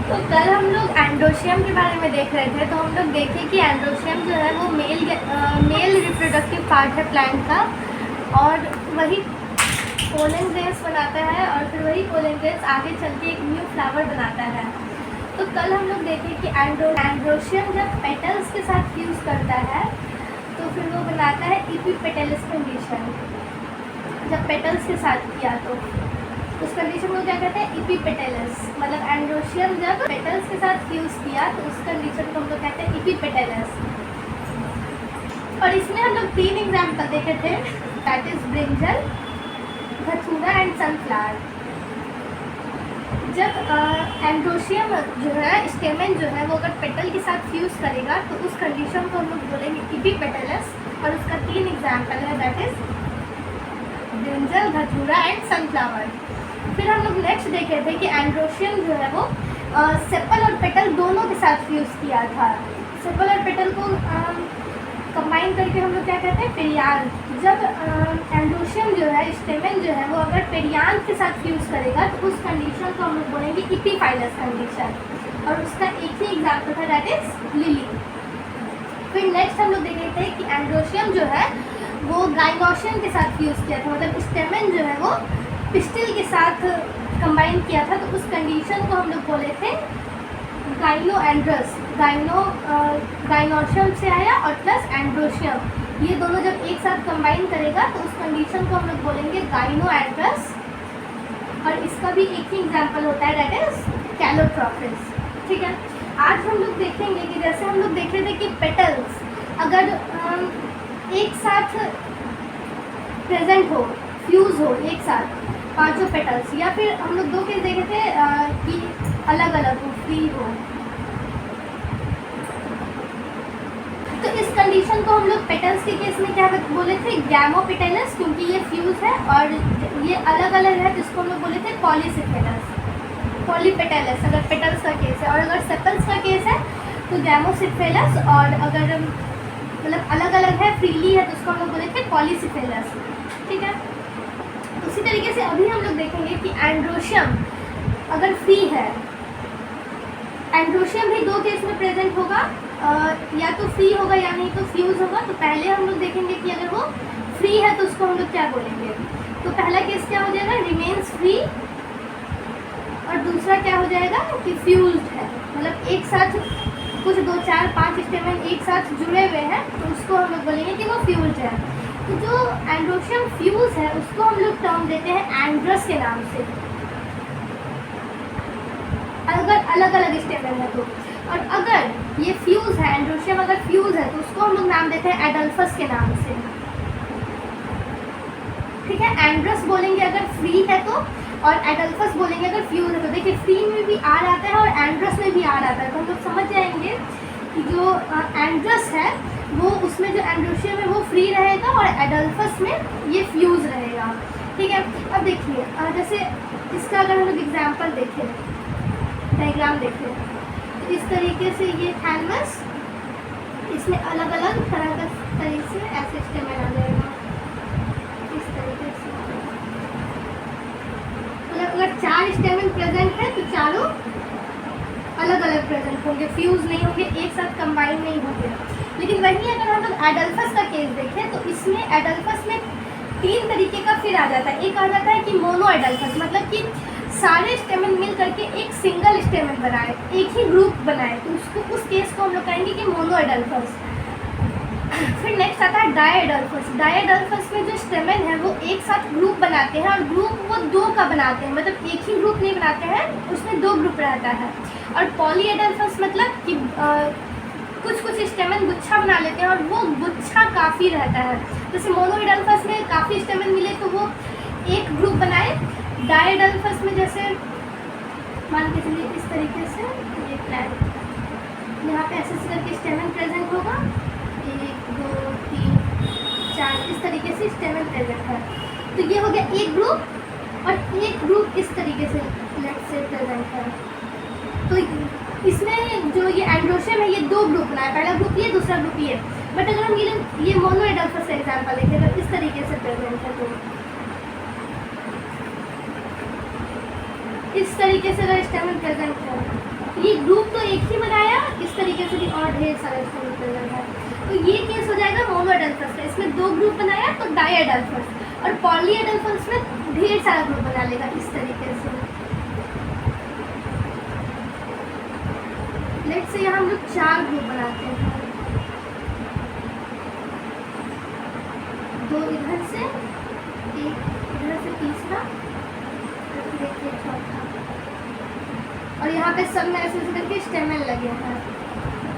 तो कल हम लोग एंड्रोशियम के बारे में देख रहे थे। तो हम लोग देखे कि एंड्रोशियम जो है वो मेल रिप्रोडक्टिव पार्ट है प्लांट का, और वही पोलन ग्रेन्स बनाता है, और फिर वही पोलन ग्रेन्स आगे चल के एक न्यू फ्लावर बनाता है। तो कल हम लोग देखे कि एंड्रोशियम जब पेटल्स के साथ फ्यूज़ करता है तो फिर वो बनाता है इपीपेटलस कंडीशन। जब पेटल्स के साथ किया तो उस कंडीशन को क्या कहते हैं, इपीपेटलस। मतलब एंड्रोशियम जब पेटल्स के साथ फ्यूज़ किया तो उस कंडीशन को हम लोग कहते हैं इपीपेटलस। और इसमें हम लोग 3 एग्जाम्पल देखे थे, दैट इज ब्रिंजल, धतूरा एंड सनफ्लावर। जब एंड्रोशियम जो है, स्टेमन जो है, वो अगर पेटल के साथ फ्यूज़ करेगा तो उस कंडीशन को हम लोग बोलेंगे इपीपेटलस। और उसका 3 एग्जाम्पल है, दैट इज ब्रिंजल, धतूरा एंड सनफ्लावर। फिर हम लोग नेक्स्ट देखे थे कि एंड्रोशियम जो है वो सेपल और पेटल दोनों के साथ फ्यूज़ किया था। सेपल और पेटल को कंबाइन करके हम लोग क्या कहते हैं, पेरियान। जब एंड्रोशियम जो है, स्टेमन जो है, वो अगर पेरियान के साथ फ्यूज़ करेगा तो उस कंडीशन को हम लोग बोलेंगे इपीफाइलस कंडीशन। और उसका एक ही एग्जाम्पल है, दैट इज लिली। फिर नेक्स्ट हम लोग देख रहे थे कि एंड्रोशियम जो है वो गाइनोशियम के साथ फ्यूज़ किया था। मतलब स्टेमन जो है वो पिस्टिल के साथ कंबाइन किया था, तो उस कंडीशन को हम लोग बोले थे गाइनोएंड्रस। गाइनोशियम से आया और प्लस एंड्रोशियम, ये दोनों जब एक साथ कंबाइन करेगा तो उस कंडीशन को हम लोग बोलेंगे गाइनोएंड्रस। और इसका भी एक ही एग्जाम्पल होता है, दैट इज कैलोट्रॉपिस। ठीक है, आज हम लोग देखेंगे कि जैसे हम लोग देखे थे कि पेटल्स अगर एक साथ प्रेजेंट हो, फ्यूज़ हो एक साथ 5 पेटल्स, या फिर हम लोग 2 केस देखे थे कि अलग अलग हो, फ्री हो, तो इस कंडीशन को हम लोग पेटल्स के केस में क्या बोले थे, गैमोपेटलस, क्योंकि ये फ्यूज़ है। और ये अलग अलग है जिसको हम लोग बोले थे पॉलीसिफेलस, पॉलीपेटलस अगर पेटल्स का केस है। और अगर सेपल्स का केस है तो गैमोसिफेलस। और अगर मतलब अलग अलग है, फ्रीली है, तो उसको हम लोग बोले थे पॉलीसिफेलस। ठीक है, उसी तरीके से अभी हम लोग देखेंगे कि एंड्रोशियम अगर फ्री है, एंड्रोशियम भी 2 केस में प्रेजेंट होगा, या तो फ्री होगा या नहीं तो फ्यूज़ होगा। तो पहले हम लोग देखेंगे कि अगर वो फ्री है तो उसको हम लोग क्या बोलेंगे। तो पहला केस क्या हो जाएगा, रिमेन्स फ्री। और दूसरा क्या हो जाएगा कि फ्यूज्ड है, मतलब एक साथ कुछ 2, 4, 5 स्टेमन एक साथ जुड़े हुए हैं, तो उसको हम लोग बोलेंगे कि वो फ्यूज्ड है। तो जो एंड्रोशियम फ्यूज है उसको हम लोग टर्म देते हैं एंड्रस के नाम से, अगर अलग अलग स्टेमन है तो। और अगर ये फ्यूज है, एंड्रोशियम अगर फ्यूज है, तो उसको हम लोग नाम देते हैं एडल्फस के नाम से। ठीक है, एंड्रस बोलेंगे अगर फ्री है तो, और एडल्फस बोलेंगे अगर फ्यूज है तो। देखिए, फ्री में भी आर आता है और एंड्रस में भी आर आता है, तो हम लोग समझ जाएंगे कि जो एंड्रस है वो, उसमें जो एंड्रोशियम है वो फ्री रहेगा और एडल्फस में ये फ्यूज रहेगा। ठीक है, अब देखिए जैसे इसका अगर हम लोग एग्जाम्पल देखें, डायग्राम देखें, तो इस तरीके से ये थैलमस, इसमें अलग अलग तरह का तरीके से ऐसे स्टेमन आ जाएगा, इस तरीके से। मतलब अगर 4 स्टेमन प्रेजेंट है तो चारों अलग अलग प्रेजेंट होंगे, फ्यूज नहीं होंगे, एक साथ कंबाइन नहीं होंगे। लेकिन वहीं अगर हम लोग एडल्फस का केस देखें तो इसमें एडल्फस में 3 तरीके का फिर आ जाता है। एक आ जाता है कि मोनो एडल्फस, मतलब कि सारे स्टेमन मिल करके एक सिंगल स्टेमन बनाए, एक ही ग्रुप बनाए, तो उसको, उस केस को हम लोग कहेंगे कि मोनो एडल्फस। फिर नेक्स्ट आता है डायएडल्फस। डायएडल्फस में जो स्टेमन है वो एक साथ ग्रुप बनाते हैं, और ग्रुप वो 2 का बनाते हैं, मतलब एक ही ग्रुप नहीं बनाते हैं, उसमें 2 ग्रुप रहता है। और पॉलीएडल्फस मतलब कि कुछ कुछ स्टेमन गुच्छा बना लेते हैं और वो गुच्छा काफ़ी रहता है। जैसे मोनोएडल्फस में काफ़ी स्टेमन मिले तो वो एक ग्रुप बनाए। डायएडल्फस में जैसे मान के चलिए इस तरीके से ये प्लांट, यहाँ पे ऐसे करके स्टेमन प्रेजेंट होगा, 1, 2, 3, 4 इस तरीके से स्टेमन प्रेजेंट है। तो ये हो गया एक ग्रुप, और एक ग्रुप इस तरीके से लेफ्ट से प्रेजेंट है। तो इसमें जो ये एंड्रोशियम है ये 2 ग्रुप बनाया, पहला ग्रुप ये, दूसरा ग्रुप ये। बट अगर हम ये मोनोएडल्फस का एग्जाम्पल देखें तो इस तरीके से प्रेजेंट है, तो इस तरीके से अगर स्टेमन प्रेजेंट है ये ग्रुप तो एक ही बनाया, इस तरीके से भी और ढेर सारा स्टेमन प्रेजेंट है। तो ये केस हो जाएगा मोनोएडल्फस का, इसमें 2 ग्रुप बनाया तो डाईएडल्फस, और पॉलीएडल्फस में ढेर सारा ग्रुप बना लेगा इस तरीके से। लेट्स से यहाँ हम लोग 4 ग्रुप बनाते हैं, 2 इधर से, 1 इधर से, तीसरा, और फिर एक ये चौथा, और यहाँ पे सब में ऐसे करके स्टेमन लगे हैं।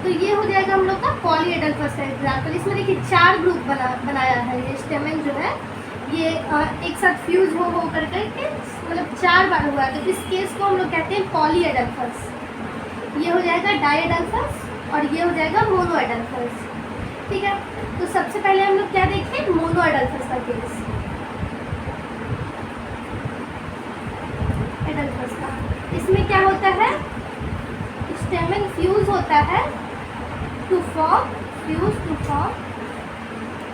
तो ये हो जाएगा हम लोग का पॉलीएडल्फस का एग्जाम्पल। इसमें देखिए 4 ग्रुप बनाया है, ये स्टेमन जो है ये एक साथ फ्यूज हो करके मतलब 4 बार हुआ है, तो इस केस को हम लोग कहते हैं पॉलीएडल्फस। ये हो जाएगा डाईएडल्फस और ये हो जाएगा मोनोएडल्फस, ठीक है। तो सबसे पहले हम लोग क्या देखें, मोनोएडल्फस का केस, एडल्फस का। इसमें क्या होता है, स्टेमन फ्यूज होता है टू फॉर्म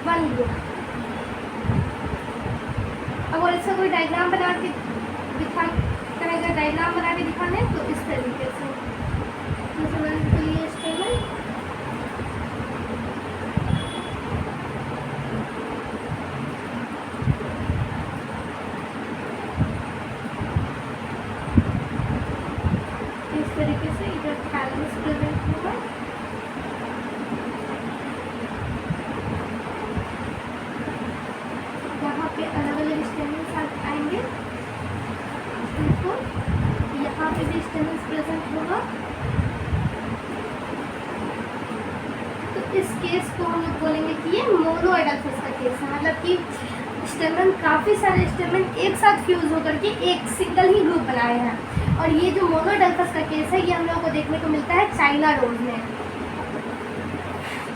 1 ग्रुप। अगर इसका कोई डायग्राम बना के कहेगा, डायग्राम बना के दिखाने, तो इस तरीके से ये स्टेमन, इस तरीके से इधर थैलेमस प्रेजेंट होगा, यहाँ पे अलग अलग स्टेमन आएंगे, देखो यहाँ पे भी स्टेमन प्रेजेंट होगा। तो इस केस को हम लोग बोलेंगे कि ये मोनोएडल्फस का केस है, मतलब कि स्टेमन, काफ़ी सारे स्टेमन एक साथ फ्यूज होकर के एक सिंगल ही ग्रुप बनाए हैं। और ये जो मोनोएडल्फस का केस है, ये हम लोगों को देखने को मिलता है चाइना रोज में।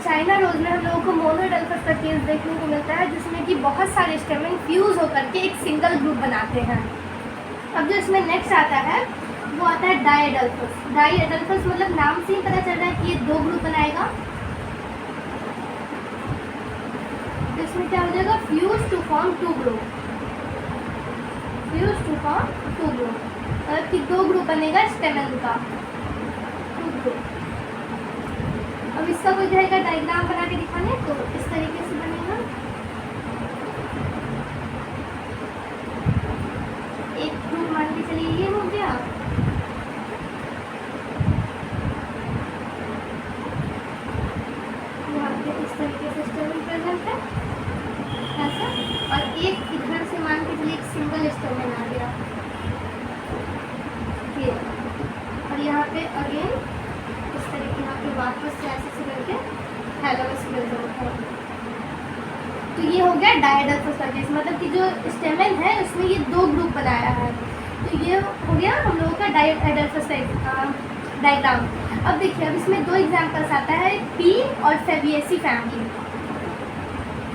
चाइना रोज में हम लोगों को मोनोएडल्फस का केस देखने को मिलता है, जिसमें कि बहुत सारे स्टेमन फ्यूज होकर के एक सिंगल ग्रुप बनाते हैं। अब जो इसमें नेक्स्ट आता है वो आता है डाईएडल्फस। डाईएडल्फस मतलब नाम से ही पता चल रहा है कि ये 2 ग्रुप बनाएगा। तो इसमें क्या हो जाएगा, fuse to form 2 group, fuse to form 2 group, मतलब कि 2 ग्रुप बनेगा स्टेमन का, 2 ग्रुप। अब इसका कोई रहेगा डायग्राम बना के दिखाने, तो इस तरीके से बनेगा। एक ग्रुप मान के चलिए ये हो गया, यहाँ पे इस तरीके से स्टेमन प्रेजेंट है ऐसा, और एक इधर से मान के चलिए एक सिंगल स्टेमन आ गया ये, और यहाँ पे अगेन इस तरीके यहाँ पे वापस से ऐसे करके थैलेमस प्रेजेंट है। तो ये हो गया डाईएडल्फस का केस, मतलब कि जो स्टेमन है उसमें ये 2 ग्रुप बनाया है। तो ये हो गया हम लोगों का डाईएडल्फस का डायग्राम। अब देखिए, अब इसमें 2 एग्जांपल्स आता है, पी और फेबिएसी फैमिली।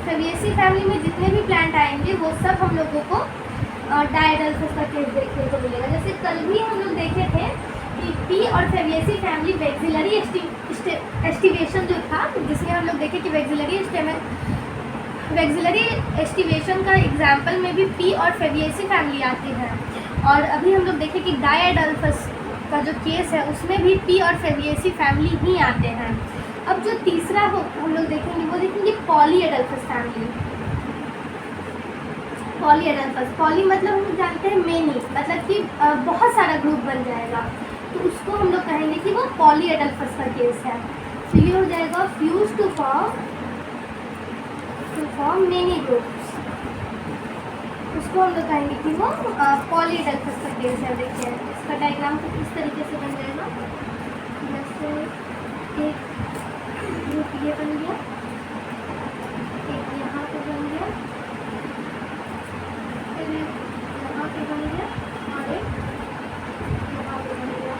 फेबिएसी फैमिली में जितने भी प्लांट आएंगे वो सब हम लोगों को डाईएडल्फस का केस देखने को मिलेगा। जैसे कल भी हम लोग देखे थे कि पी और फेबिएसी फैमिली वैक्सिलरी एस्टिवेशन जो था, जिसमें हम लोग देखे कि वैक्सिलरी एस्टिवेशन का एग्जाम्पल में भी पी और फेबिएसी फैमिली आती है। और अभी हम लोग देखे कि डाईएडल्फस का जो केस है उसमें भी पी और फेबिएसी फैमिली ही आते हैं। अब जो तीसरा हम लोग देखेंगे वो देखेंगे पॉलीएडल्फस फैमिली। पॉलीएडल्फस, पॉली मतलब हम जानते हैं मेनी, मतलब कि बहुत सारा ग्रुप बन जाएगा, तो उसको हम लोग कहेंगे कि वो पॉलीएडल्फस का केस है। तो ये हो जाएगा fuse to form many groups, उसको हम लोग कहेंगे कि वो पॉलीएडल्फस का केस है। देखिए इसका डायग्राम कुछ इस तरीके से बन जाएगा, जैसे एक ग्रुप ये बन गया, एक यहाँ पे बन गया, फिर यहाँ पे बन गया, और एक यहाँ पे बन गया।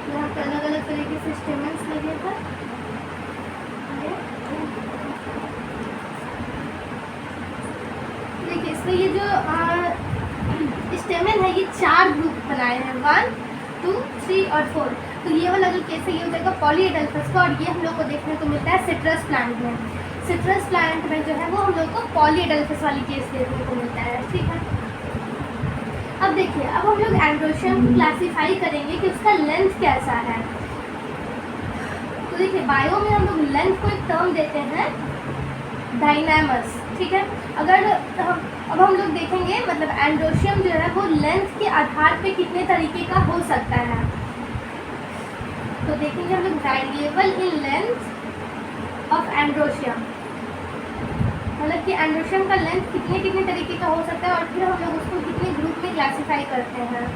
यहाँ पे अलग अलग तरीके से स्टेमन्स लगे थे। देखिए इसमें ये जो स्टेमन है ये 4 ग्रुप बनाए हैं, 1, 2, 3 और 4। तो ये वाला जो केस है ये हो जाएगा पॉलीएडल्फस का, और ये हम लोग को देखने को मिलता है सिट्रस प्लांट में। सिट्रस प्लांट में जो है वो हम लोग को पॉलीएडल्फस वाली केस देखने को मिलता है, ठीक है। अब देखिए, अब हम लोग एंड्रोशियम क्लासीफाई करेंगे कि उसका लेंथ कैसा है। तो देखिए, बायो में हम लोग लेंथ को एक टर्म देते हैं डायनामस, ठीक है। अगर अब हम लोग देखेंगे मतलब एंड्रोशियम जो है वो लेंथ के आधार पे कितने तरीके का हो सकता है। तो देखेंगे हम लोग variable in length of androecium, मतलब कि एंड्रोशियम का लेंथ कितने कितने तरीके का हो सकता है और फिर हम लोग उसको कितने ग्रुप में क्लासीफाई करते हैं।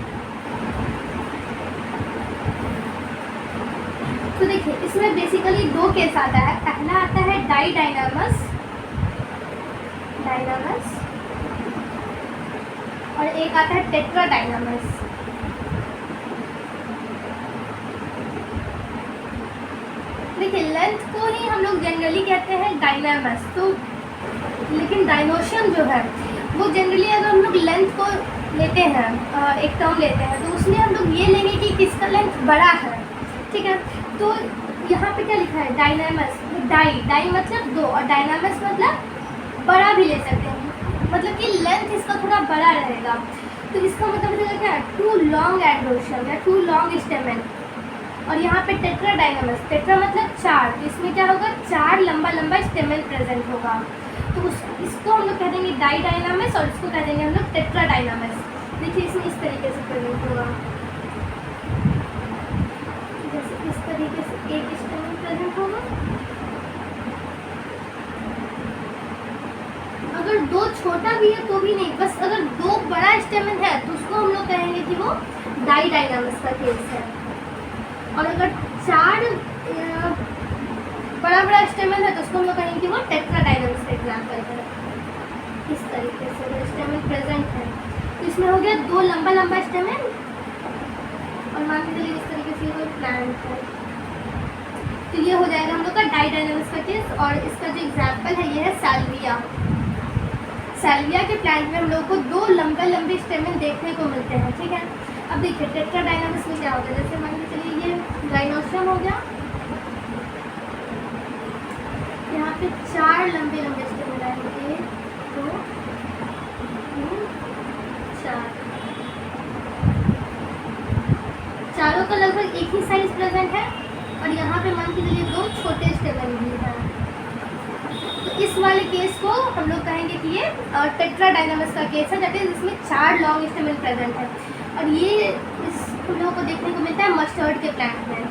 तो देखिए, इसमें बेसिकली दो केस आता है। पहला आता है डाइडायनामस और एक आता है टेट्राडायनामस। देखिए, लेंथ को ही हम लोग जनरली कहते हैं डायनामस, तो लेकिन डायनोशियम जो है वो जनरली अगर हम लोग लेंथ को लेते हैं, एक टर्म लेते हैं, तो उसमें हम लोग ये लेंगे कि किसका लेंथ बड़ा है, ठीक है। तो यहाँ पे क्या लिखा है, डायनामस, डाई मतलब दो और डायनामस मतलब बड़ा भी ले सकते हैं, मतलब कि लेंथ इसका थोड़ा बड़ा रहेगा। तो इसका मतलब रहेगा क्या, टू लॉन्ग एंड्रोशियम या टू लॉन्ग स्टेमन। और यहाँ पे टेट्राडायनामस, टेट्रा मतलब चार, तो इसमें क्या होगा, चार लंबा लंबा स्टेमन प्रेजेंट होगा। तो इसको हम लोग कह देंगे डाइडायनामस और इसको कह देंगे हम लोग टेट्राडायनामस। देखिए, इसमें इस तरीके से प्रेजेंट होगा, जैसे इस तरीके से एक स्टेमन प्रेजेंट होगा। अगर दो छोटा भी है तो भी नहीं, बस अगर दो बड़ा स्टेमन है तो उसको हम लोग कहेंगे कि वो डाइडायनामस का केस है। और अगर चार बड़ा बड़ा स्टेमन है तो उसको हम लोग कहेंगे कि वो टेट्राडायनामस का एग्जाम्पल है। इस तरीके से अगर स्टेमन प्रेजेंट है तो इसमें हो गया दो लंबा लंबा स्टेमन, और मान के चलिए इस तरीके से कोई प्लांट है, तो ये हो जाएगा हम लोग का डाइडायनामस का केस। और इसका जो एग्जाम्पल है ये है सैल्विया। सैल्विया के प्लांट में हम लोग को दो लंबे लंबे स्टेमन देखने को मिलते हैं, ठीक है। अब देखिए, टेट्राडायनामस में क्या होता है, जैसे मान के चलिए ये डायनोशियम हो गया, यहाँ पे चार लंबे लंबे स्टेमन आएंगे, 1 2 3 4, चारों का लगभग एक ही साइज प्रेजेंट है। और यहाँ पे मान के चलिए दो छोटे स्टेमन भी हैं। तो इस वाले केस को हम लोग कहेंगे कि ये टेट्राडायनामस का केस है, दैट इज इसमें चार लॉन्ग स्टेमन प्रेजेंट है। और ये इस हम लोग को देखने को मिलता है मस्टर्ड के प्लांट में।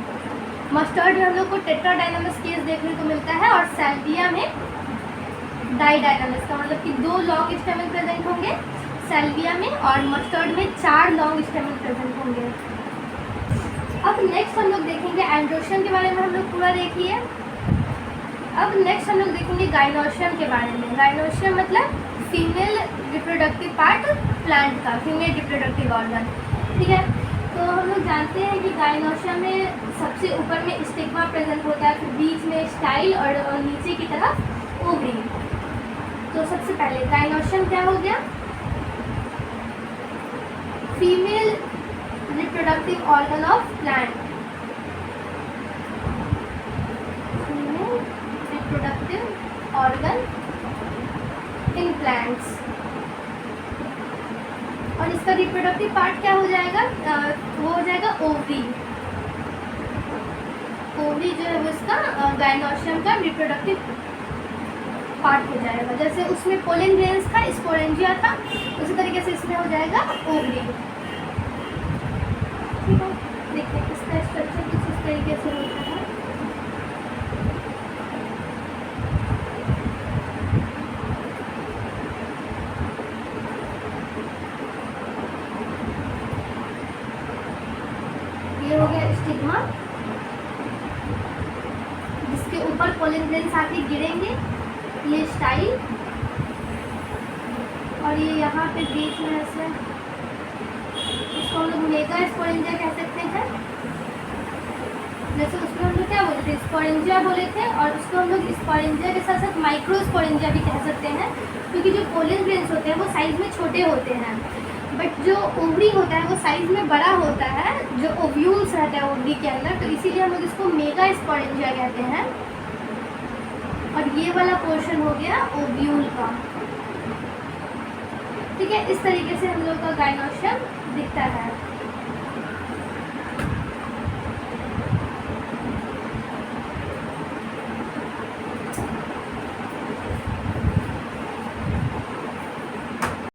मस्टर्ड में हम लोग को टेट्राडायनामस केस देखने को मिलता है और सैल्विया में डाइडायनामस का, मतलब कि दो लॉन्ग स्टेमन प्रेजेंट होंगे सैल्विया में, और मस्टर्ड में चार लॉन्ग स्टेमन प्रेजेंट होंगे। अब नेक्स्ट हम लोग देखेंगे एंड्रोशियम के बारे में, हम लोग पूरा देख लिए। अब नेक्स्ट हम लोग देखेंगे गाइनोशियम के बारे में। गाइनोशियम मतलब फीमेल रिप्रोडक्टिव पार्ट प्लांट का, फीमेल रिप्रोडक्टिव ऑर्गन, ठीक है। तो हम लोग जानते हैं कि गाइनोशियम में सबसे ऊपर में स्टिग्मा प्रेजेंट होता है, फिर बीच में स्टाइल और नीचे की तरफ ओवरी। तो सबसे पहले गाइनोशियम क्या हो गया, female reproductive organ of plant, female reproductive organ in plants. और इसका रिप्रोडक्टिव पार्ट क्या हो जाएगा, वो हो जाएगा ओवरी। ओवरी जो है वो इसका गाइनोशियम का रिप्रोडक्टिव पार्ट हो जाएगा। जैसे उसमें पोलन ग्रेन्स था, स्पोरेंजिया था, उसी तरीके से इसमें हो जाएगा ओवरी। ठीक है, देखिए इसका स्ट्रक्चर कुछ इस तरीके से होता है। ये हो गया स्टिग्मा, जिसके ऊपर पोलन ग्रेन्स आके गिरेंगे, ये स्टाइल, और ये यहाँ पे बीच में ऐसे, इसको हम लोग मेगा स्पोरेंजिया कह सकते हैं। जैसे उसमें हम लोग क्या बोले थे, स्पोरेंजिया बोले थे, और उसको हम लोग स्पोरेंजिया के साथ साथ माइक्रो स्पोरेंजिया भी कह सकते हैं, क्योंकि जो पोलन ग्रेन्स होते हैं वो साइज में छोटे होते हैं, बट जो ओवरी होता है वो साइज में बड़ा होता है, जो ओव्यूल्स रहता है ओवरी के अंदर, तो इसीलिए हम लोग इसको मेगा स्पोरेंजिया कहते हैं। और ये वाला पोर्शन हो गया ओव्यूल का। ठीक है, इस तरीके से हम लोग का गायनोशियम दिखता है।